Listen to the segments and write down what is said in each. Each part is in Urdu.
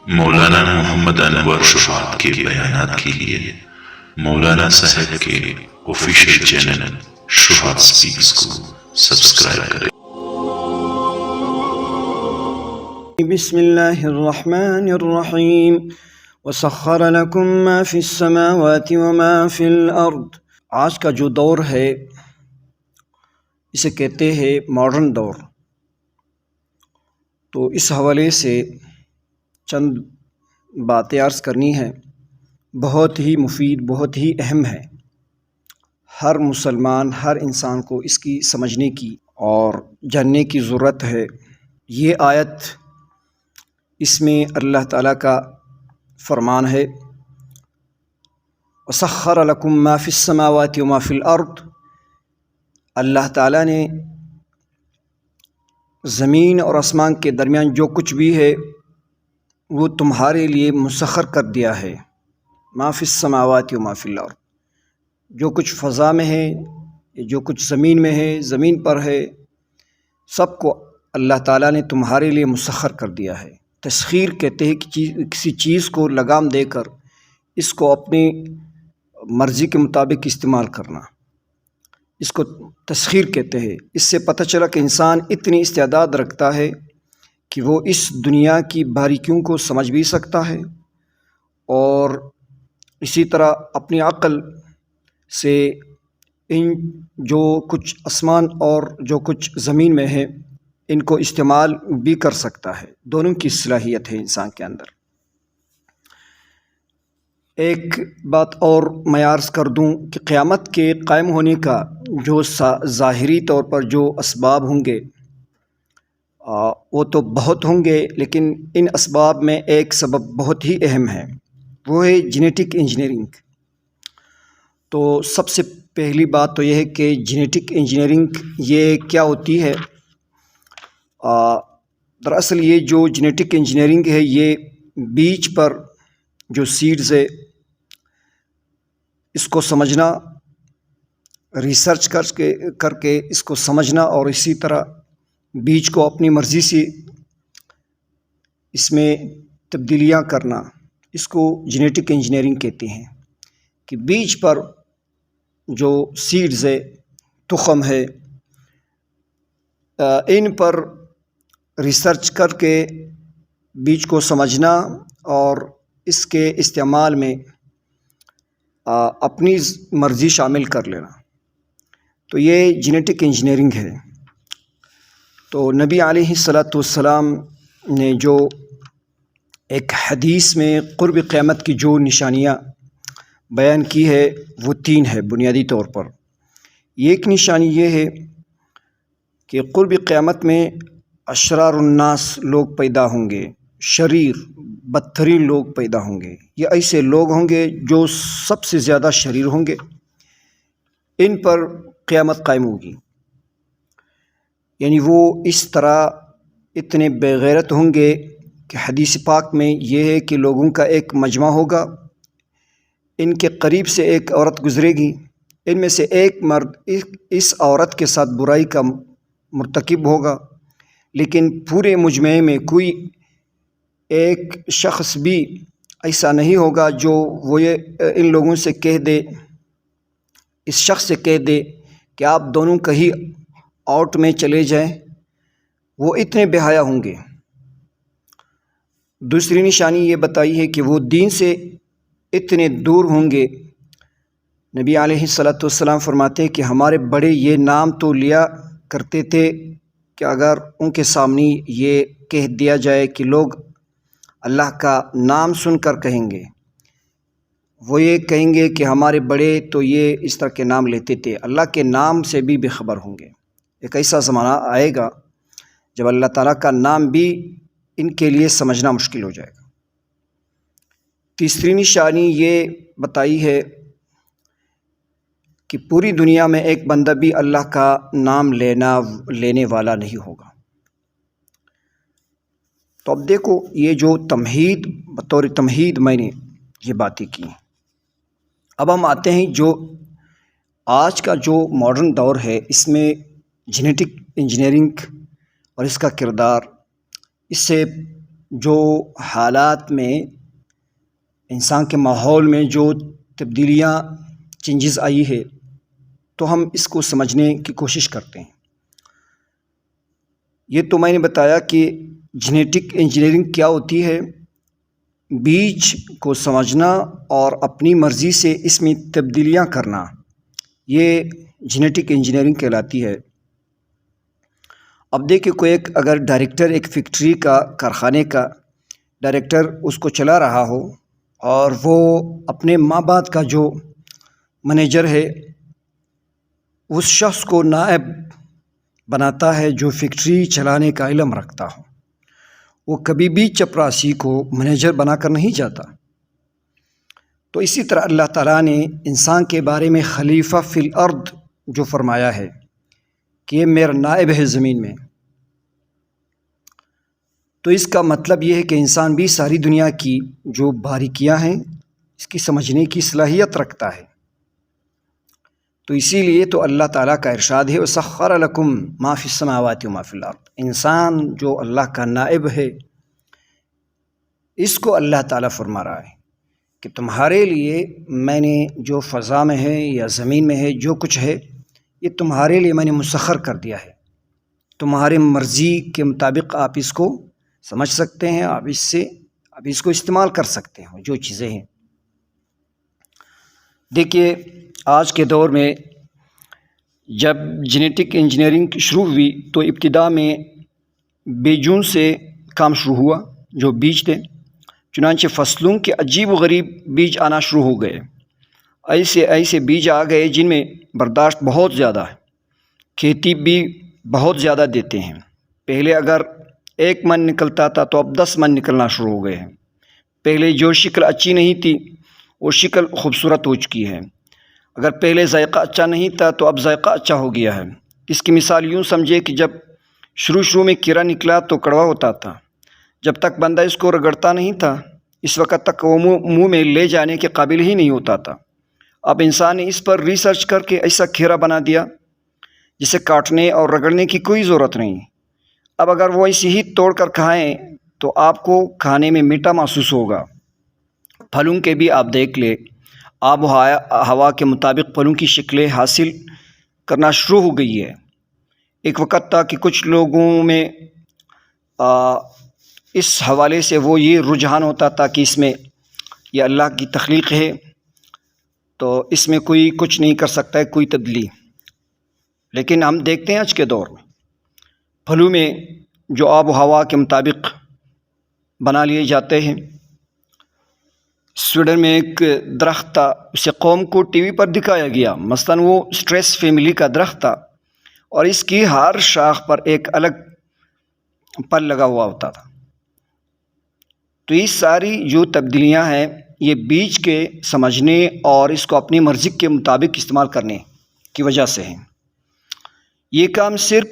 مولانا محمد انور شفاعت کے بیانات کے لیے مولانا صاحب کے آفیشیل چینل شفاعت سپیکس کو سبسکرائب کریں۔ بسم اللہ الرحمن الرحیم وسخر لکم ما فی السماوات وما فی الارض۔ آج کا جو دور ہے اسے کہتے ہیں ماڈرن دور، تو اس حوالے سے چند باتیں عرض کرنی ہیں، بہت ہی مفید، بہت ہی اہم ہے۔ ہر مسلمان، ہر انسان کو اس کی سمجھنے کی اور جاننے کی ضرورت ہے۔ یہ آیت، اس میں اللہ تعالیٰ کا فرمان ہے وَسَخَّرَ لَكُم مَّا فِي السَّمَاوَاتِ وَمَا فِي الْأَرْضِ۔ اللہ تعالیٰ نے زمین اور آسمان کے درمیان جو کچھ بھی ہے وہ تمہارے لیے مسخر کر دیا ہے۔ ما فی السماوات و ما فی الارض، جو کچھ فضا میں ہے، جو کچھ زمین میں ہے، زمین پر ہے، سب کو اللہ تعالیٰ نے تمہارے لیے مسخر کر دیا ہے۔ تسخیر کہتے ہیں کہ کسی چیز کو لگام دے کر اس کو اپنی مرضی کے مطابق استعمال کرنا، اس کو تسخیر کہتے ہیں۔ اس سے پتہ چلا کہ انسان اتنی استعداد رکھتا ہے کہ وہ اس دنیا کی باریکیوں کو سمجھ بھی سکتا ہے، اور اسی طرح اپنی عقل سے ان جو کچھ آسمان اور جو کچھ زمین میں ہے ان کو استعمال بھی کر سکتا ہے۔ دونوں کی صلاحیت ہے انسان کے اندر۔ ایک بات اور میں عرض کر دوں کہ قیامت کے قائم ہونے کا جو ظاہری طور پر جو اسباب ہوں گے وہ تو بہت ہوں گے، لیکن ان اسباب میں ایک سبب بہت ہی اہم ہے، وہ ہے جینیٹک انجینئرنگ۔ تو سب سے پہلی بات تو یہ ہے کہ جینیٹک انجینئرنگ یہ کیا ہوتی ہے؟ دراصل یہ جو جینیٹک انجینئرنگ ہے یہ بیج پر جو سیڈز ہے اس کو سمجھنا، ریسرچ کر کے اس کو سمجھنا، اور اسی طرح بیج کو اپنی مرضی سے اس میں تبدیلیاں کرنا، اس کو جینیٹک انجینئرنگ کہتے ہیں۔ کہ بیج پر جو سیڈز ہے، تخم ہے، ان پر ریسرچ کر کے بیج کو سمجھنا اور اس کے استعمال میں اپنی مرضی شامل کر لینا، تو یہ جینیٹک انجینئرنگ ہے۔ تو نبی علیہ الصلاۃ والسلام نے جو ایک حدیث میں قرب قیامت کی جو نشانیاں بیان کی ہے وہ 3 ہے بنیادی طور پر۔ ایک نشانی یہ ہے کہ قرب قیامت میں اشرار الناس لوگ پیدا ہوں گے، شریر بدترین لوگ پیدا ہوں گے۔ یہ ایسے لوگ ہوں گے جو سب سے زیادہ شریر ہوں گے، ان پر قیامت قائم ہوگی۔ یعنی وہ اس طرح اتنے بے غیرت ہوں گے کہ حدیث پاک میں یہ ہے کہ لوگوں کا ایک مجمع ہوگا، ان کے قریب سے ایک عورت گزرے گی، ان میں سے ایک مرد اس عورت کے ساتھ برائی کا مرتکب ہوگا، لیکن پورے مجمع میں کوئی ایک شخص بھی ایسا نہیں ہوگا جو وہ ان لوگوں سے کہہ دے، اس شخص سے کہہ دے کہ آپ دونوں کہیں آؤٹ میں چلے جائیں۔ وہ اتنے بے حیا ہوں گے۔ دوسری نشانی یہ بتائی ہے کہ وہ دین سے اتنے دور ہوں گے۔ نبی علیہ الصلاۃ والسلام فرماتے ہیں کہ ہمارے بڑے یہ نام تو لیا کرتے تھے کہ اگر ان کے سامنے یہ کہہ دیا جائے کہ لوگ اللہ کا نام سن کر کہیں گے، وہ یہ کہیں گے کہ ہمارے بڑے تو یہ اس طرح کے نام لیتے تھے، اللہ کے نام سے بھی بے خبر ہوں گے۔ ایک ایسا زمانہ آئے گا جب اللہ تعالیٰ کا نام بھی ان کے لیے سمجھنا مشکل ہو جائے گا۔ تیسری نشانی یہ بتائی ہے کہ پوری دنیا میں ایک بندہ بھی اللہ کا نام لینے والا نہیں ہوگا۔ تو اب دیکھو، یہ جو تمہید، بطور تمہید میں نے یہ باتیں کی۔ اب ہم آتے ہیں جو آج کا جو ماڈرن دور ہے، اس میں جینیٹک انجینئرنگ اور اس کا کردار، اس سے جو حالات میں انسان کے ماحول میں جو تبدیلیاں چینجز آئی ہے تو ہم اس کو سمجھنے کی کوشش کرتے ہیں۔ یہ تو میں نے بتایا کہ جینیٹک انجینئرنگ کیا ہوتی ہے، بیج کو سمجھنا اور اپنی مرضی سے اس میں تبدیلیاں کرنا، یہ جینیٹک انجینئرنگ کہلاتی ہے۔ اب دیکھیں کوئی اگر ڈائریکٹر ایک فیکٹری کا، کارخانے کا ڈائریکٹر اس کو چلا رہا ہو اور وہ اپنے ماں باپ کا جو منیجر ہے اس شخص کو نائب بناتا ہے جو فیکٹری چلانے کا علم رکھتا ہو، وہ کبھی بھی چپراسی کو منیجر بنا کر نہیں جاتا۔ تو اسی طرح اللہ تعالیٰ نے انسان کے بارے میں خلیفہ فی الارض جو فرمایا ہے کہ یہ میرا نائب ہے زمین میں، تو اس کا مطلب یہ ہے کہ انسان بھی ساری دنیا کی جو باریکیاں ہیں اس کی سمجھنے کی صلاحیت رکھتا ہے۔ تو اسی لیے تو اللہ تعالیٰ کا ارشاد ہے وَسَخَّرَ لَكُم مَا فِي السَّمَاوَاتِ وَمَا فِي الْأَرْضِ۔ انسان جو اللہ کا نائب ہے، اس کو اللہ تعالیٰ فرما رہا ہے کہ تمہارے لیے میں نے جو فضا میں ہے یا زمین میں ہے جو کچھ ہے یہ تمہارے لیے میں نے مسخر کر دیا ہے، تمہارے مرضی کے مطابق آپ اس کو سمجھ سکتے ہیں، آپ اس کو استعمال کر سکتے ہیں جو چیزیں ہیں۔ دیکھیے آج کے دور میں جب جینیٹک انجینئرنگ شروع ہوئی تو ابتدا میں بیجوں سے کام شروع ہوا، جو بیج تھے، چنانچہ فصلوں کے عجیب و غریب بیج آنا شروع ہو گئے۔ ایسے بیج آ گئے جن میں برداشت بہت زیادہ ہے، کھیتی بھی بہت زیادہ دیتے ہیں۔ پہلے اگر 1 من نکلتا تھا تو اب 10 من نکلنا شروع ہو گئے ہیں۔ پہلے جو شکل اچھی نہیں تھی وہ شکل خوبصورت ہو چکی ہے۔ اگر پہلے ذائقہ اچھا نہیں تھا تو اب ذائقہ اچھا ہو گیا ہے۔ اس کی مثال یوں سمجھے کہ جب شروع میں کیڑا نکلا تو کڑوا ہوتا تھا، جب تک بندہ اس کو رگڑتا نہیں تھا اس وقت تک وہ منہ میں لے جانے کے قابل ہی نہیں ہوتا تھا۔ اب انسان نے اس پر ریسرچ کر کے ایسا کھیرا بنا دیا جسے کاٹنے اور رگڑنے کی کوئی ضرورت نہیں۔ اب اگر وہ ایسے ہی توڑ کر کھائیں تو آپ کو کھانے میں میٹھا محسوس ہوگا۔ پھلوں کے بھی آپ دیکھ لیں، آب و ہوا کے مطابق پھلوں کی شکلیں حاصل کرنا شروع ہو گئی ہے۔ ایک وقت تھا کہ کچھ لوگوں میں اس حوالے سے وہ یہ رجحان ہوتا تھا کہ اس میں یہ اللہ کی تخلیق ہے تو اس میں کوئی کچھ نہیں کر سکتا ہے، کوئی تبدیلی۔ لیکن ہم دیکھتے ہیں آج کے دور میں پھلوں میں جو آب و ہوا کے مطابق بنا لیے جاتے ہیں۔ سویڈن میں ایک درخت تھا، اسے قوم کو ٹی وی پر دکھایا گیا، مثلاً وہ سٹریس فیملی کا درخت تھا اور اس کی ہر شاخ پر ایک الگ پل لگا ہوا ہوتا تھا۔ تو یہ ساری جو تبدیلیاں ہیں یہ بیج کے سمجھنے اور اس کو اپنی مرضی کے مطابق استعمال کرنے کی وجہ سے ہیں۔ یہ کام صرف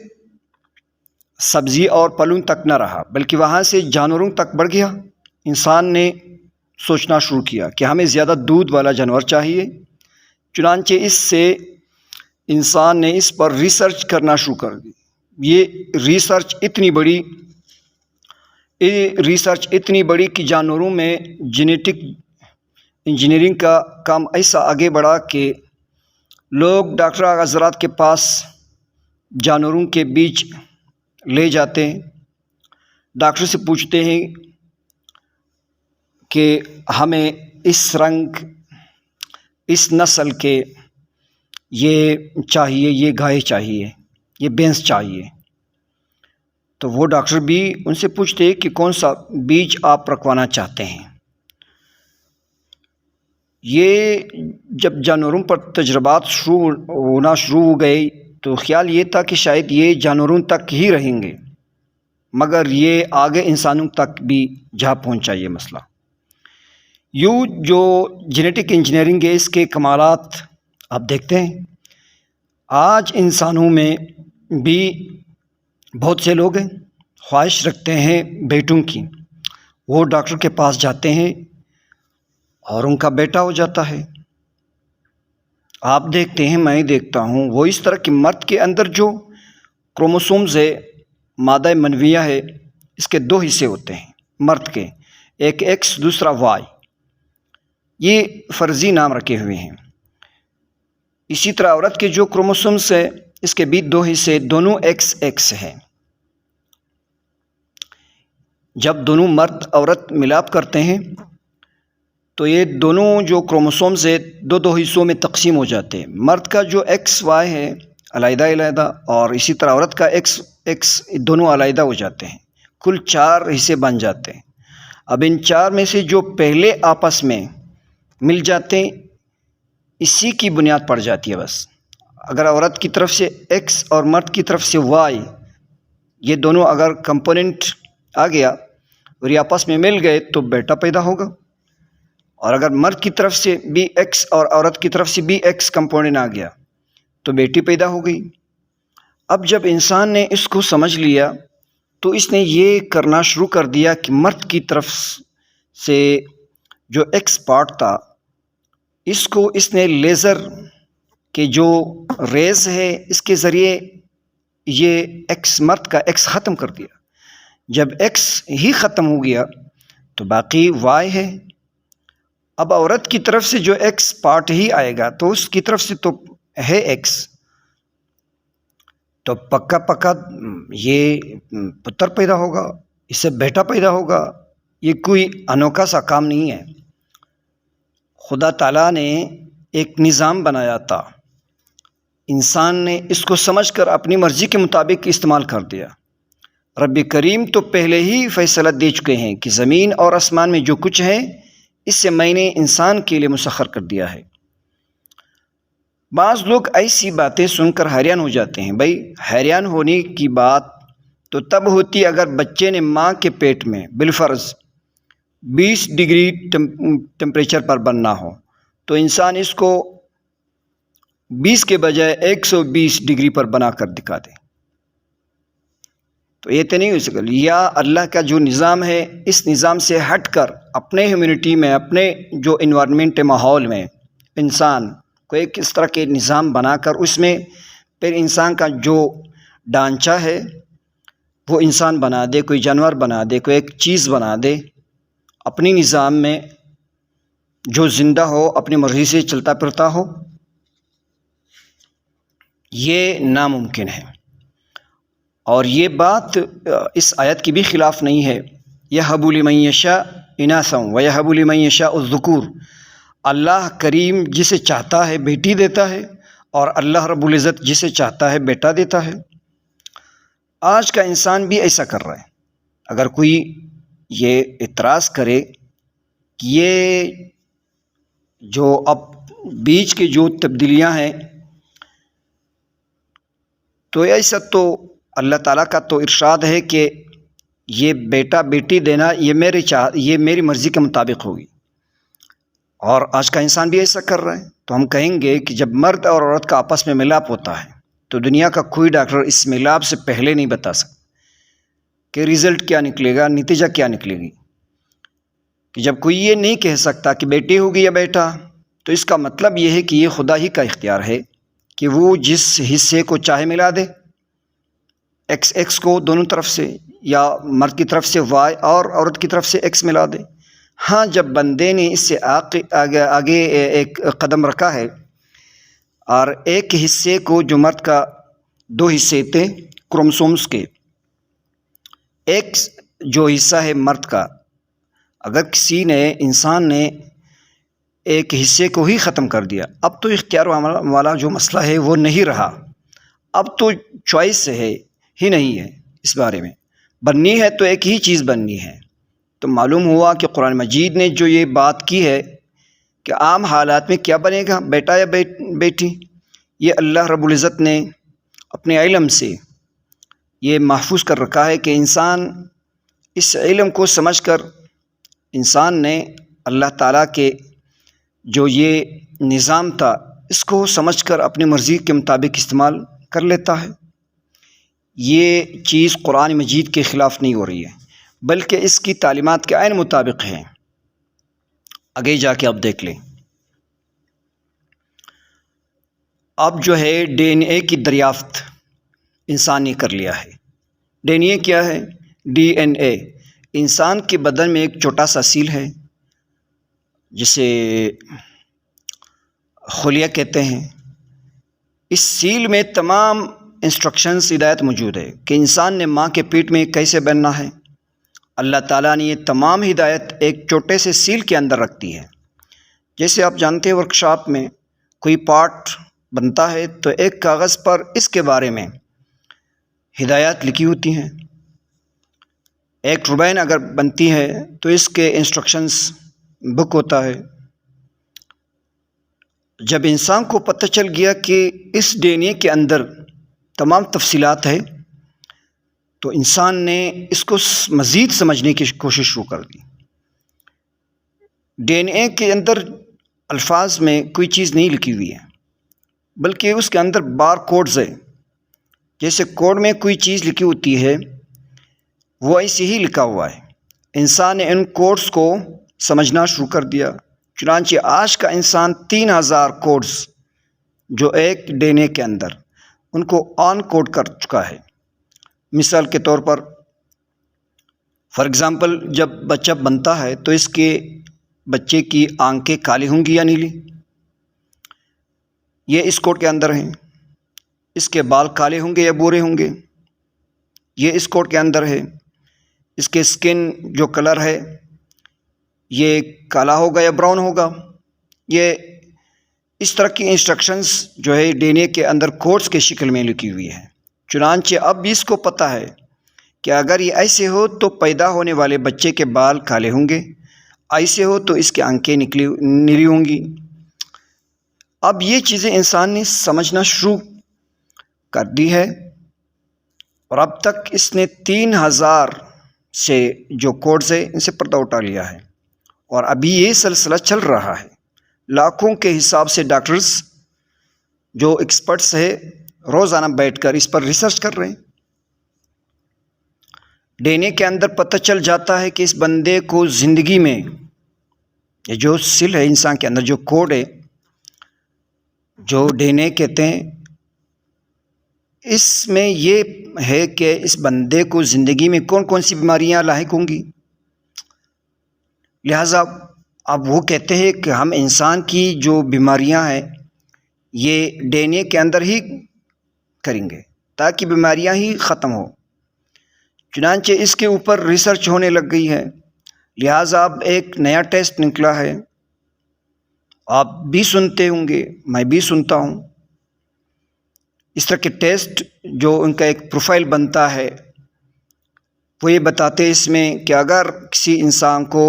سبزی اور پھلوں تک نہ رہا بلکہ وہاں سے جانوروں تک بڑھ گیا۔ انسان نے سوچنا شروع کیا کہ ہمیں زیادہ دودھ والا جانور چاہیے، چنانچہ اس سے انسان نے اس پر ریسرچ کرنا شروع کر دی۔ یہ ریسرچ اتنی بڑی کہ جانوروں میں جینیٹک انجینئرنگ کا کام ایسا آگے بڑھا کہ لوگ ڈاکٹر حضرات کے پاس جانوروں کے بیج لے جاتے ہیں، ڈاکٹر سے پوچھتے ہیں کہ ہمیں اس رنگ، اس نسل کے یہ چاہیے، یہ گائے چاہیے، یہ بھینس چاہیے۔ تو وہ ڈاکٹر بھی ان سے پوچھتے ہیں کہ کون سا بیج آپ رکھوانا چاہتے ہیں۔ یہ جب جانوروں پر تجربات ہونا شروع ہو گئے تو خیال یہ تھا کہ شاید یہ جانوروں تک ہی رہیں گے، مگر یہ آگے انسانوں تک بھی جا پہنچا یہ مسئلہ۔ یوں جو جینیٹک انجینئرنگ ہے اس کے کمالات آپ دیکھتے ہیں۔ آج انسانوں میں بھی بہت سے لوگ ہیں خواہش رکھتے ہیں بیٹوں کی، وہ ڈاکٹر کے پاس جاتے ہیں اور ان کا بیٹا ہو جاتا ہے۔ آپ دیکھتے ہیں، میں دیکھتا ہوں، وہ اس طرح کہ مرد کے اندر جو کروموسومز ہے، مادہ منویہ ہے، اس کے 2 حصے ہوتے ہیں، مرد کے، ایک ایکس دوسرا وائی، یہ فرضی نام رکھے ہوئے ہیں۔ اسی طرح عورت کے جو کروموسومس ہے اس کے بھی 2 حصے، دونوں ایکس ایکس ہیں۔ جب دونوں مرد عورت ملاپ کرتے ہیں تو یہ دونوں جو کروموسومز ہے 2 حصوں میں تقسیم ہو جاتے ہیں۔ مرد کا جو ایکس وائی ہے علیحدہ علیحدہ، اور اسی طرح عورت کا ایکس ایکس، دونوں علیحدہ ہو جاتے ہیں، کل 4 حصے بن جاتے ہیں۔ اب ان 4 میں سے جو پہلے آپس میں مل جاتے ہیں اسی کی بنیاد پڑ جاتی ہے بس۔ اگر عورت کی طرف سے ایکس اور مرد کی طرف سے وائی، یہ دونوں اگر کمپوننٹ آ گیا اور یہ آپس میں مل گئے تو بیٹا پیدا ہوگا، اور اگر مرد کی طرف سے بھی ایکس اور عورت کی طرف سے بھی ایکس کمپوننٹ آ گیا تو بیٹی پیدا ہو گئی۔ اب جب انسان نے اس کو سمجھ لیا تو اس نے یہ کرنا شروع کر دیا کہ مرد کی طرف سے جو ایکس پارٹ تھا اس کو اس نے لیزر کے جو ریز ہے اس کے ذریعے یہ ایکس، مرد کا ایکس ختم کر دیا۔ جب ایکس ہی ختم ہو گیا تو باقی وائی ہے۔ اب عورت کی طرف سے جو ایکس پارٹ ہی آئے گا تو اس کی طرف سے تو ہے ایکس، تو پکا پکا یہ پتر پیدا ہوگا، اس سے بیٹا پیدا ہوگا۔ یہ کوئی انوکھا سا کام نہیں ہے، خدا تعالیٰ نے ایک نظام بنایا تھا، انسان نے اس کو سمجھ کر اپنی مرضی کے مطابق استعمال کر دیا۔ رب کریم تو پہلے ہی فیصلہ دے چکے ہیں کہ زمین اور آسمان میں جو کچھ ہے اس سے میں نے انسان کے لیے مسخر کر دیا ہے۔ بعض لوگ ایسی باتیں سن کر حیران ہو جاتے ہیں۔ بھائی حیران ہونے کی بات تو تب ہوتی اگر بچے نے ماں کے پیٹ میں بالفرض 20 ڈگری ٹمپریچر پر بننا ہو تو انسان اس کو 20 کے بجائے 120 ڈگری پر بنا کر دکھا دے، تو یہ تو نہیں ہو سکتا۔ یا اللہ کا جو نظام ہے اس نظام سے ہٹ کر اپنے ہیومینٹی میں، اپنے جو انوائرمنٹ ماحول میں انسان کو ایک اس طرح کے نظام بنا کر اس میں پھر انسان کا جو ڈھانچہ ہے وہ انسان بنا دے، کوئی جانور بنا دے، کوئی ایک چیز بنا دے، اپنی نظام میں جو زندہ ہو، اپنی مرضی سے چلتا پھرتا ہو، یہ ناممکن ہے۔ اور یہ بات اس آیت کی بھی خلاف نہیں ہے۔ یَہَبُ لِمَن یَشَاءُ اِنَاثًا وَیَہَبُ لِمَن یَشَاءُ الذُّکُورَ، اللہ کریم جسے چاہتا ہے بیٹی دیتا ہے اور اللہ رب العزت جسے چاہتا ہے بیٹا دیتا ہے۔ آج کا انسان بھی ایسا کر رہا ہے۔ اگر کوئی یہ اعتراض کرے کہ یہ جو اب بیچ کے جو تبدیلیاں ہیں تو ایسا تو اللہ تعالیٰ کا تو ارشاد ہے کہ یہ بیٹا بیٹی دینا یہ میری مرضی کے مطابق ہوگی، اور آج کا انسان بھی ایسا کر رہا ہے۔ تو ہم کہیں گے کہ جب مرد اور عورت کا آپس میں ملاپ ہوتا ہے تو دنیا کا کوئی ڈاکٹر اس ملاپ سے پہلے نہیں بتا سکتا کہ رزلٹ کیا نکلے گا، نتیجہ کیا نکلے گی۔ کہ جب کوئی یہ نہیں کہہ سکتا کہ بیٹی ہوگی یا بیٹا، تو اس کا مطلب یہ ہے کہ یہ خدا ہی کا اختیار ہے کہ وہ جس حصے کو چاہے ملا دے، ایکس ایکس کو دونوں طرف سے، یا مرد کی طرف سے وائی اور عورت کی طرف سے ایکس ملا دے۔ ہاں جب بندے نے اس سے آگے ایک قدم رکھا ہے اور ایک حصے کو جو مرد کا 2 حصے تھے کروموسومز کے، ایک جو حصہ ہے مرد کا، اگر کسی نے انسان نے ایک حصے کو ہی ختم کر دیا، اب تو اختیار والا جو مسئلہ ہے وہ نہیں رہا، اب تو چوائس ہے ہی نہیں ہے۔ اس بارے میں بننی ہے تو ایک ہی چیز بننی ہے۔ تو معلوم ہوا کہ قرآن مجید نے جو یہ بات کی ہے کہ عام حالات میں کیا بنے گا، بیٹا یا بیٹی، یہ اللہ رب العزت نے اپنے علم سے یہ محفوظ کر رکھا ہے کہ انسان اس علم کو سمجھ کر انسان نے اللہ تعالیٰ کے جو یہ نظام تھا اس کو سمجھ کر اپنی مرضی کے مطابق استعمال کر لیتا ہے۔ یہ چیز قرآن مجید کے خلاف نہیں ہو رہی ہے، بلکہ اس کی تعلیمات کے عین مطابق ہے۔ آگے جا کے اب دیکھ لیں، اب جو ہے ڈی این اے کی دریافت انسان نے کر لیا ہے۔ ڈی این اے کیا ہے؟ ڈی این اے انسان کے بدن میں ایک چھوٹا سا سیل ہے جسے خلیہ کہتے ہیں. اس سیل میں تمام انسٹرکشنز ہدایت موجود ہے کہ انسان نے ماں کے پیٹ میں کیسے بننا ہے. اللہ تعالیٰ نے یہ تمام ہدایت ایک چھوٹے سے سیل کے اندر رکھتی ہے. جیسے آپ جانتے ہیں ورکشاپ میں کوئی پارٹ بنتا ہے تو ایک کاغذ پر اس کے بارے میں ہدایات لکھی ہوتی ہیں. ایک ٹربائن اگر بنتی ہے تو اس کے انسٹرکشنز بک ہوتا ہے. جب انسان کو پتہ چل گیا کہ اس ڈی این اے کے اندر تمام تفصیلات ہے تو انسان نے اس کو مزید سمجھنے کی کوشش شروع کر دی. ڈی این اے کے اندر الفاظ میں کوئی چیز نہیں لکھی ہوئی ہے بلکہ اس کے اندر بار کوڈز ہے. جیسے کوڈ میں کوئی چیز لکھی ہوتی ہے وہ ایسے ہی لکھا ہوا ہے. انسان نے ان کوڈز کو سمجھنا شروع کر دیا. چنانچہ آج کا انسان 3000 کوڈز جو ایک ڈی این اے کے اندر ان کو آن کوڈ کر چکا ہے. مثال کے طور پر فار ایگزامپل جب بچہ بنتا ہے تو اس کے بچے کی آنکھیں کالی ہوں گی یا نیلی، یہ اس کوڈ کے اندر ہیں. اس کے بال کالے ہوں گے یا بورے ہوں گے، یہ اس کوڈ کے اندر ہے. اس کے اسکن جو کلر ہے یہ کالا ہوگا یا براؤن ہوگا. یہ اس طرح کی انسٹرکشنز جو ہے ڈی این اے کے اندر کوڈز کے شکل میں لکھی ہوئی ہے. چنانچہ اب اس کو پتہ ہے کہ اگر یہ ایسے ہو تو پیدا ہونے والے بچے کے بال کالے ہوں گے، ایسے ہو تو اس کی آنکھیں نیلی ہوں گی. اب یہ چیزیں انسان نے سمجھنا شروع کر دی ہے اور اب تک اس نے 3000 سے جو کوڈز ہے ان سے پردہ اٹھا لیا ہے اور ابھی یہ سلسلہ چل رہا ہے. لاکھوں کے حساب سے ڈاکٹرز جو ایکسپرٹس ہیں روزانہ بیٹھ کر اس پر ریسرچ کر رہے ہیں. ڈی این اے کے اندر پتہ چل جاتا ہے کہ اس بندے کو زندگی میں یہ جو سل ہے انسان کے اندر جو کوڈ ہے جو ڈی این اے کہتے ہیں، اس میں یہ ہے کہ اس بندے کو زندگی میں کون کون سی بیماریاں لاحق ہوں گی. لہٰذا اب وہ کہتے ہیں کہ ہم انسان کی جو بیماریاں ہیں یہ ڈی این اے کے اندر ہی کریں گے تاکہ بیماریاں ہی ختم ہو. چنانچہ اس کے اوپر ریسرچ ہونے لگ گئی ہے. لہٰذا اب ایک نیا ٹیسٹ نکلا ہے، آپ بھی سنتے ہوں گے، میں بھی سنتا ہوں. اس طرح کے ٹیسٹ جو ان کا ایک پروفائل بنتا ہے وہ یہ بتاتے اس میں کہ اگر کسی انسان کو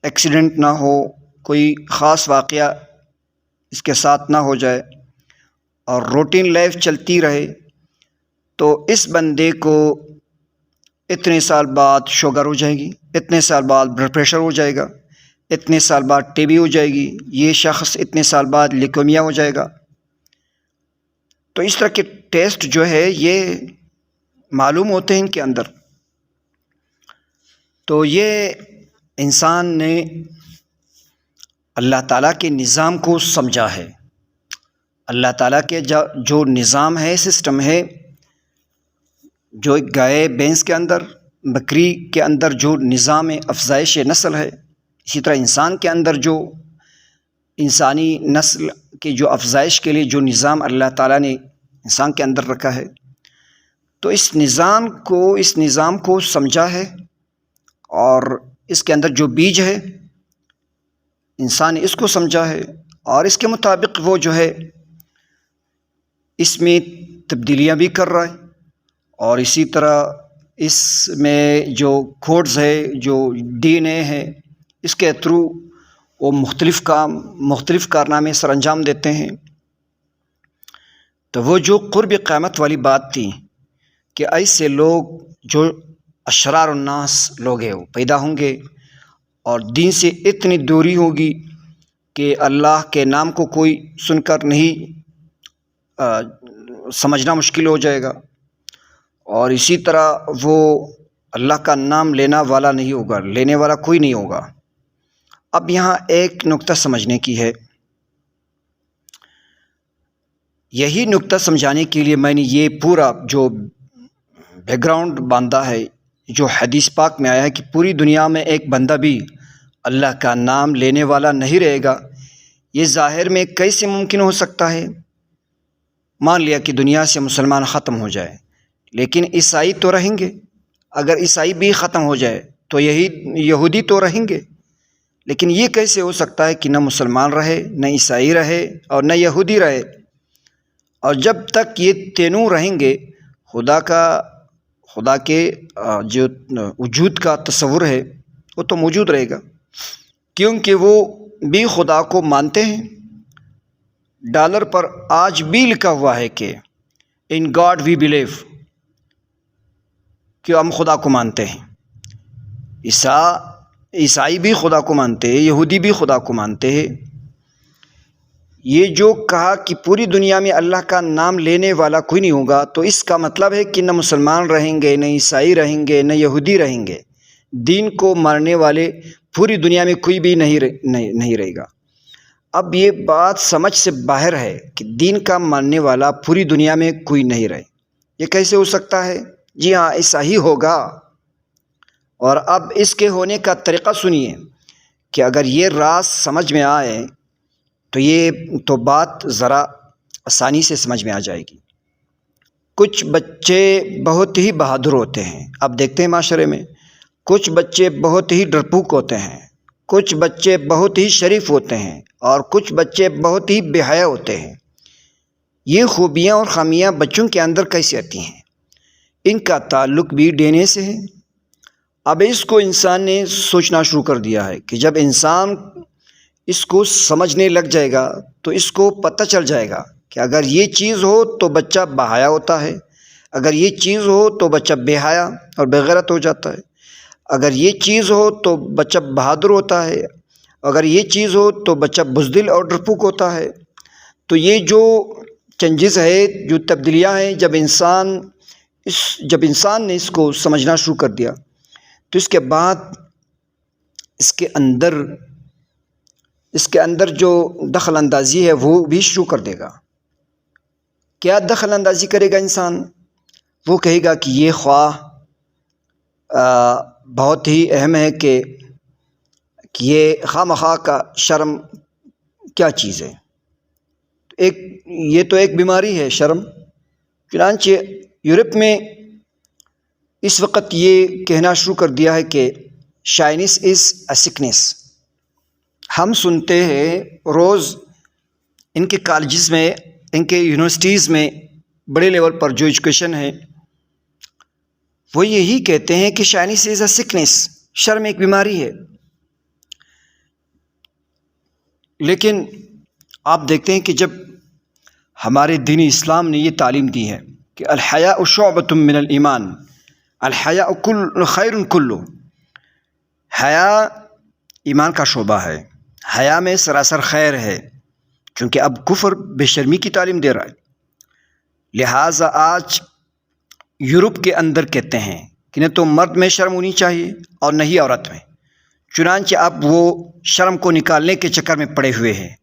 ایکسیڈنٹ نہ ہو، کوئی خاص واقعہ اس کے ساتھ نہ ہو جائے اور روٹین لائف چلتی رہے تو اس بندے کو اتنے سال بعد شوگر ہو جائے گی، اتنے سال بعد بلڈ پریشر ہو جائے گا، اتنے سال بعد ٹی بی ہو جائے گی، یہ شخص اتنے سال بعد لیکومیا ہو جائے گا. تو اس طرح کے ٹیسٹ جو ہے یہ معلوم ہوتے ہیں ان کے اندر. تو یہ انسان نے اللہ تعالیٰ کے نظام کو سمجھا ہے. اللہ تعالیٰ کے جو نظام ہے، سسٹم ہے، جو ایک گائے بھینس کے اندر، بکری کے اندر جو نظام افزائش نسل ہے، اسی طرح انسان کے اندر جو انسانی نسل کی جو افزائش کے لیے جو نظام اللہ تعالیٰ نے انسان کے اندر رکھا ہے، تو اس نظام کو سمجھا ہے اور اس کے اندر جو بیج ہے انسان اس کو سمجھا ہے اور اس کے مطابق وہ جو ہے اس میں تبدیلیاں بھی کر رہا ہے. اور اسی طرح اس میں جو کوڈز ہے، جو ڈی این اے ہے، اس کے تھرو وہ مختلف کارنامے سر انجام دیتے ہیں. تو وہ جو قرب قیامت والی بات تھی کہ ایسے لوگ جو اشرار الناس لوگ ہیں وہ پیدا ہوں گے اور دین سے اتنی دوری ہوگی کہ اللہ کے نام کو کوئی سن کر نہیں سمجھنا مشکل ہو جائے گا، اور اسی طرح وہ اللہ کا نام لینے والا نہیں ہوگا، لینے والا کوئی نہیں ہوگا. اب یہاں ایک نقطہ سمجھنے کی ہے. یہی نقطہ سمجھانے کے لیے میں نے یہ پورا جو بیک گراؤنڈ باندھا ہے، جو حدیث پاک میں آیا ہے کہ پوری دنیا میں ایک بندہ بھی اللہ کا نام لینے والا نہیں رہے گا، یہ ظاہر میں کیسے ممکن ہو سکتا ہے؟ مان لیا کہ دنیا سے مسلمان ختم ہو جائے، لیکن عیسائی تو رہیں گے۔ اگر عیسائی بھی ختم ہو جائے تو یہودی تو رہیں گے، لیکن یہ کیسے ہو سکتا ہے کہ نہ مسلمان رہے، نہ عیسائی رہے اور نہ یہودی رہے؟ اور جب تک یہ تینوں رہیں گے، خدا کے جو وجود کا تصور ہے وہ تو موجود رہے گا، کیونکہ وہ بھی خدا کو مانتے ہیں۔ ڈالر پر آج بھی لکھا ہوا ہے کہ ان گاڈ وی بلیو، کہ ہم خدا کو مانتے ہیں۔ عیسائی بھی خدا کو مانتے ہیں، یہودی بھی خدا کو مانتے ہیں۔ یہ جو کہا کہ پوری دنیا میں اللہ کا نام لینے والا کوئی نہیں ہوگا، تو اس کا مطلب ہے کہ نہ مسلمان رہیں گے، نہ عیسائی رہیں گے، نہ یہودی رہیں گے۔ دین کو ماننے والے پوری دنیا میں کوئی بھی نہیں رہے گا۔ اب یہ بات سمجھ سے باہر ہے کہ دین کا ماننے والا پوری دنیا میں کوئی نہیں رہے، یہ کیسے ہو سکتا ہے؟ جی ہاں، ایسا ہی ہوگا۔ اور اب اس کے ہونے کا طریقہ سنیے کہ اگر یہ راز سمجھ میں آئے تو بات ذرا آسانی سے سمجھ میں آ جائے گی۔ کچھ بچے بہت ہی بہادر ہوتے ہیں، اب دیکھتے ہیں معاشرے میں کچھ بچے بہت ہی ڈرپوک ہوتے ہیں، کچھ بچے بہت ہی شریف ہوتے ہیں اور کچھ بچے بہت ہی بے حیا ہوتے ہیں۔ یہ خوبیاں اور خامیاں بچوں کے اندر کیسے آتی ہیں؟ ان کا تعلق بھی ڈی این اے سے ہے۔ اب اس کو انسان نے سوچنا شروع کر دیا ہے کہ جب انسان اس کو سمجھنے لگ جائے گا تو اس کو پتہ چل جائے گا کہ اگر یہ چیز ہو تو بچہ باحیا ہوتا ہے، اگر یہ چیز ہو تو بچہ بے حیا اور بے غیرت ہو جاتا ہے، اگر یہ چیز ہو تو بچہ بہادر ہوتا ہے، اگر یہ چیز ہو تو بچہ بزدل اور ڈرپوک ہوتا ہے۔ تو یہ جو چینجز ہے، جو تبدیلیاں ہیں، جب انسان نے اس کو سمجھنا شروع کر دیا تو اس کے بعد اس کے اندر جو دخل اندازی ہے وہ بھی شروع کر دے گا۔ کیا دخل اندازی کرے گا انسان؟ وہ کہے گا کہ یہ خواہ بہت ہی اہم ہے کہ یہ خواہ مخواہ کا شرم کیا چیز ہے۔ یہ تو ایک بیماری ہے شرم۔ چنانچہ یورپ میں اس وقت یہ کہنا شروع کر دیا ہے کہ شائنس از اے سکنس۔ ہم سنتے ہیں روز ان کے کالجز میں، ان کے یونیورسٹیز میں بڑے لیول پر جو ایجوکیشن ہے وہ یہی کہتے ہیں کہ شائنس از اے سکنس، شرم ایک بیماری ہے۔ لیکن آپ دیکھتے ہیں کہ جب ہمارے دین اسلام نے یہ تعلیم دی ہے کہ الحیاء شعبۃ من الایمان، الحیاء خیر کلہ، حیا ایمان کا شعبہ ہے، حیا میں سراسر خیر ہے، چونکہ اب کفر بے شرمی کی تعلیم دے رہا ہے۔ لہٰذا آج یورپ کے اندر کہتے ہیں کہ نہ تو مرد میں شرم ہونی چاہیے اور نہ ہی عورت میں، چنانچہ اب وہ شرم کو نکالنے کے چکر میں پڑے ہوئے ہیں۔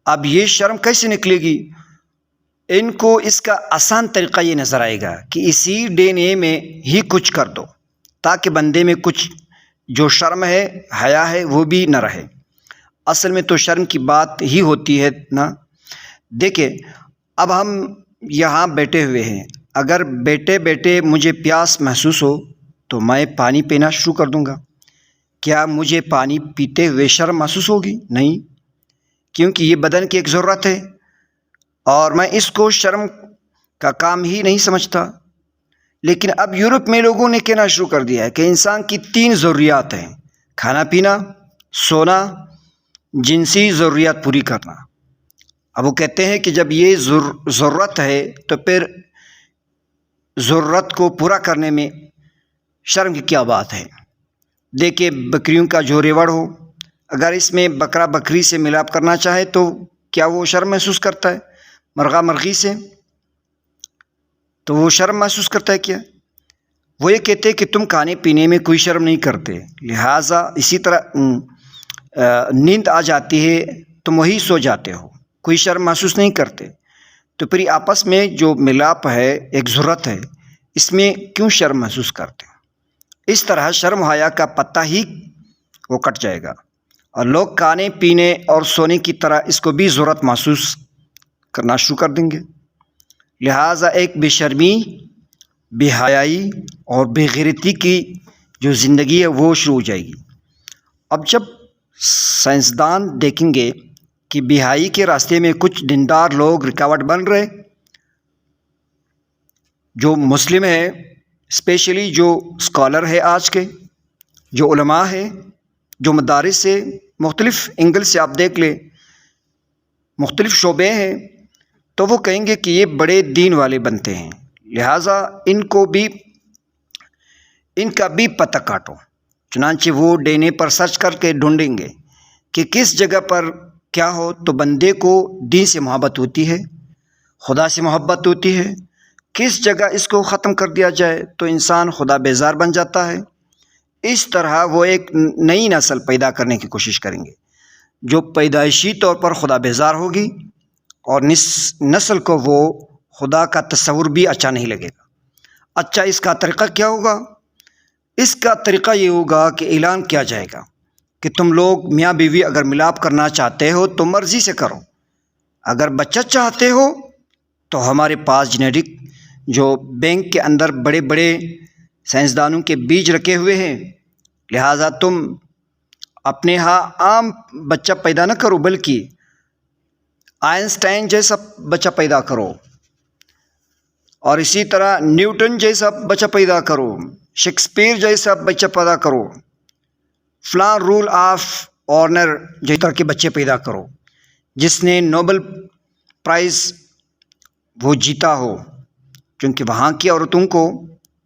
اب یہ شرم کیسے نکلے گی؟ ان کو اس کا آسان طریقہ یہ نظر آئے گا کہ اسی ڈی این اے میں ہی کچھ کر دو تاکہ بندے میں کچھ جو شرم ہے، حیا ہے، وہ بھی نہ رہے۔ اصل میں تو شرم کی بات ہی ہوتی ہے نا۔ دیکھیں، اب ہم یہاں بیٹھے ہوئے ہیں، اگر بیٹھے بیٹھے مجھے پیاس محسوس ہو تو میں پانی پینا شروع کر دوں گا۔ کیا مجھے پانی پیتے ہوئے شرم محسوس ہوگی؟ نہیں، کیونکہ یہ بدن کی ایک ضرورت ہے اور میں اس کو شرم کا کام ہی نہیں سمجھتا۔ لیکن اب یورپ میں لوگوں نے کہنا شروع کر دیا ہے کہ انسان کی 3 ضروریات ہیں: کھانا پینا، سونا، جنسی ضروریات پوری کرنا۔ اب وہ کہتے ہیں کہ جب یہ ضرورت ہے تو پھر ضرورت کو پورا کرنے میں شرم کی کیا بات ہے؟ دیکھیں، بکریوں کا جو ریوڑ ہو، اگر اس میں بکرا بکری سے ملاپ کرنا چاہے تو کیا وہ شرم محسوس کرتا ہے؟ مرغا مرغی سے تو وہ شرم محسوس کرتا ہے کیا؟ وہ یہ کہتے ہیں کہ تم کھانے پینے میں کوئی شرم نہیں کرتے، لہٰذا اسی طرح نیند آ جاتی ہے تم وہی سو جاتے ہو، کوئی شرم محسوس نہیں کرتے۔ تو پھر آپس میں جو ملاپ ہے، ایک ضرورت ہے، اس میں کیوں شرم محسوس کرتے ہیں؟ اس طرح شرم و حیا کا پتہ ہی وہ کٹ جائے گا، اور لوگ کھانے پینے اور سونے کی طرح اس کو بھی ضرورت محسوس کرنا شروع کر دیں گے۔ لہٰذا ایک بے شرمی، بے حیائی اور بے غیرتی کی جو زندگی ہے وہ شروع ہو جائے گی۔ اب جب سائنسدان دیکھیں گے کہ بے حیائی کے راستے میں کچھ دیندار لوگ رکاوٹ بن رہے، جو مسلم ہے، اسپیشلی جو اسکالر ہے آج کے، جو علماء ہے، جو مدارس سے مختلف اینگل سے آپ دیکھ لیں، مختلف شعبے ہیں، تو وہ کہیں گے کہ یہ بڑے دین والے بنتے ہیں، لہٰذا ان کا بھی پتہ کاٹو۔ چنانچہ وہ ڈینے پر سرچ کر کے ڈھونڈیں گے کہ کس جگہ پر کیا ہو تو بندے کو دین سے محبت ہوتی ہے، خدا سے محبت ہوتی ہے، کس جگہ اس کو ختم کر دیا جائے تو انسان خدا بیزار بن جاتا ہے۔ اس طرح وہ ایک نئی نسل پیدا کرنے کی کوشش کریں گے جو پیدائشی طور پر خدا بیزار ہوگی، اور نسل کو وہ خدا کا تصور بھی اچھا نہیں لگے گا۔ اچھا، اس کا طریقہ کیا ہوگا؟ اس کا طریقہ یہ ہوگا کہ اعلان کیا جائے گا کہ تم لوگ میاں بیوی اگر ملاپ کرنا چاہتے ہو تو مرضی سے کرو، اگر بچہ چاہتے ہو تو ہمارے پاس جینیٹک جو بینک کے اندر بڑے بڑے سائنسدانوں کے بیج رکھے ہوئے ہیں، لہٰذا تم اپنے ہاں عام بچہ پیدا نہ کرو بلکہ آئنسٹائن جیسا بچہ پیدا کرو، اور اسی طرح نیوٹن جیسا بچہ پیدا کرو، شیکسپیئر جیسا بچہ پیدا کرو، فلاں رول آف آنر جس طرح کے بچے پیدا کرو، جس نے نوبل پرائز وہ جیتا ہو، کیونکہ وہاں کی عورتوں کو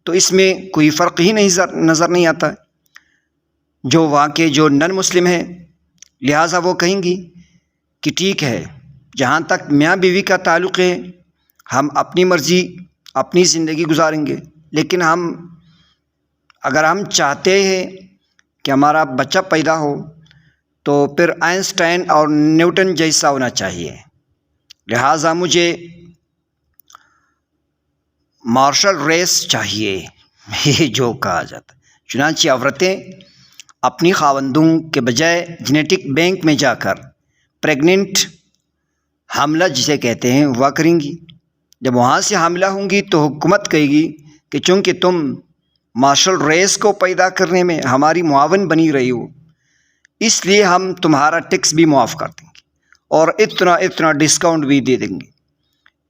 تو اس میں کوئی فرق ہی نظر نہیں آتا جو وہاں کے جو نن مسلم ہیں، لہٰذا وہ کہیں گی کہ ٹھیک ہے، جہاں تک میاں بیوی کا تعلق ہے ہم اپنی مرضی اپنی زندگی گزاریں گے، لیکن اگر ہم چاہتے ہیں کہ ہمارا بچہ پیدا ہو تو پھر آئنسٹائن اور نیوٹن جیسا ہونا چاہیے، لہٰذا مجھے مارشل ریس چاہیے، یہ جو کہا جاتا ہے۔ چنانچہ عورتیں اپنی خاوندوں کے بجائے جینیٹک بینک میں جا کر پریگننٹ حاملہ جسے کہتے ہیں وہ کریں گی۔ جب وہاں سے حاملہ ہوں گی تو حکومت کہے گی کہ چونکہ تم مارشل ریس کو پیدا کرنے میں ہماری معاون بنی رہی ہو، اس لیے ہم تمہارا ٹیکس بھی معاف کر دیں گے اور اتنا ڈسکاؤنٹ بھی دے دیں گے۔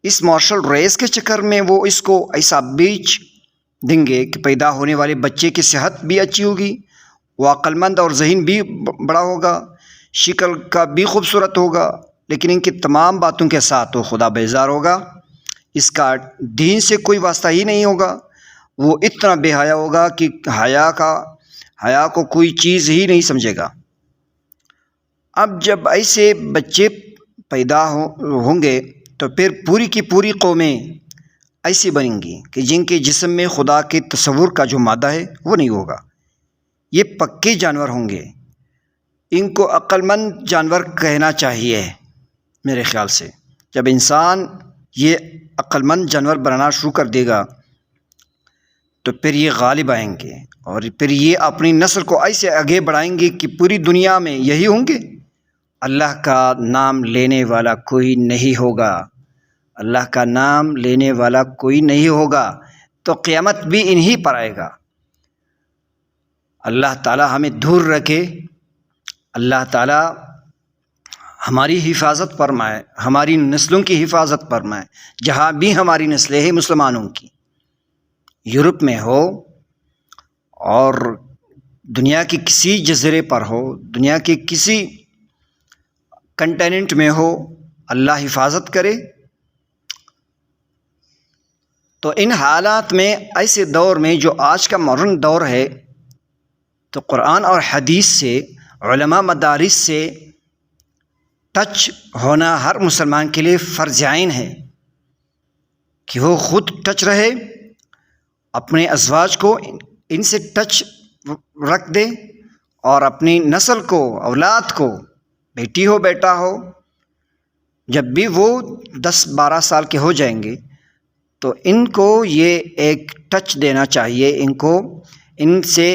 اس مارشل ریس کے چکر میں وہ اس کو ایسا بیچ دیں گے کہ پیدا ہونے والے بچے کی صحت بھی اچھی ہوگی، وہ عقل مند اور ذہین بھی بڑا ہوگا، شکل کا بھی خوبصورت ہوگا، لیکن ان کی تمام باتوں کے ساتھ وہ خدا بیزار ہوگا، اس کا دین سے کوئی واسطہ ہی نہیں ہوگا، وہ اتنا بے حیا ہوگا کہ حیا کو کوئی چیز ہی نہیں سمجھے گا۔ اب جب ایسے بچے پیدا ہوں گے تو پھر پوری کی پوری قومیں ایسی بنیں گی کہ جن کے جسم میں خدا کے تصور کا جو مادہ ہے وہ نہیں ہوگا، یہ پکے جانور ہوں گے۔ ان کو عقل مند جانور کہنا چاہیے میرے خیال سے۔ جب انسان یہ عقل مند جانور بنانا شروع کر دے گا تو پھر یہ غالب آئیں گے، اور پھر یہ اپنی نسل کو ایسے آگے بڑھائیں گے کہ پوری دنیا میں یہی ہوں گے۔ اللہ کا نام لینے والا کوئی نہیں ہوگا، اللہ کا نام لینے والا کوئی نہیں ہوگا تو قیامت بھی انہی پر آئے گا۔ اللہ تعالی ہمیں دور رکھے، اللہ تعالی ہماری حفاظت فرمائے، ہماری نسلوں کی حفاظت فرمائے، جہاں بھی ہماری نسلیں ہیں مسلمانوں کی، یورپ میں ہو اور دنیا کے کسی جزیرے پر ہو، دنیا کے کسی کنٹیننٹ میں ہو، اللہ حفاظت کرے۔ تو ان حالات میں، ایسے دور میں جو آج کا ماڈرن دور ہے، تو قرآن اور حدیث سے، علماء مدارس سے ٹچ ہونا ہر مسلمان کے لیے فرض عین ہے کہ وہ خود ٹچ رہے، اپنے ازواج کو ان سے ٹچ رکھ دے، اور اپنی نسل کو، اولاد کو، بیٹی ہو بیٹا ہو، جب بھی وہ 10-12 سال کے ہو جائیں گے تو ان کو یہ ایک ٹچ دینا چاہیے، ان کو ان سے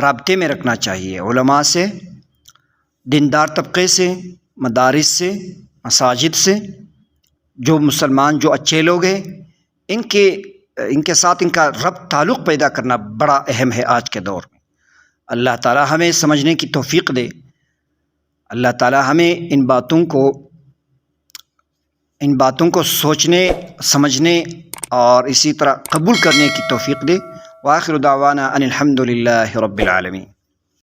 رابطے میں رکھنا چاہیے، علماء سے، دیندار طبقے سے، مدارس سے، مساجد سے، جو مسلمان جو اچھے لوگ ہیں ان کے ساتھ ان کا ربط تعلق پیدا کرنا بڑا اہم ہے آج کے دور میں۔ اللہ تعالی ہمیں سمجھنے کی توفیق دے، اللہ تعالی ہمیں ان باتوں کو سوچنے، سمجھنے اور اسی طرح قبول کرنے کی توفیق دے۔ وآخر دعوانا ان الحمد للہ رب العالمین۔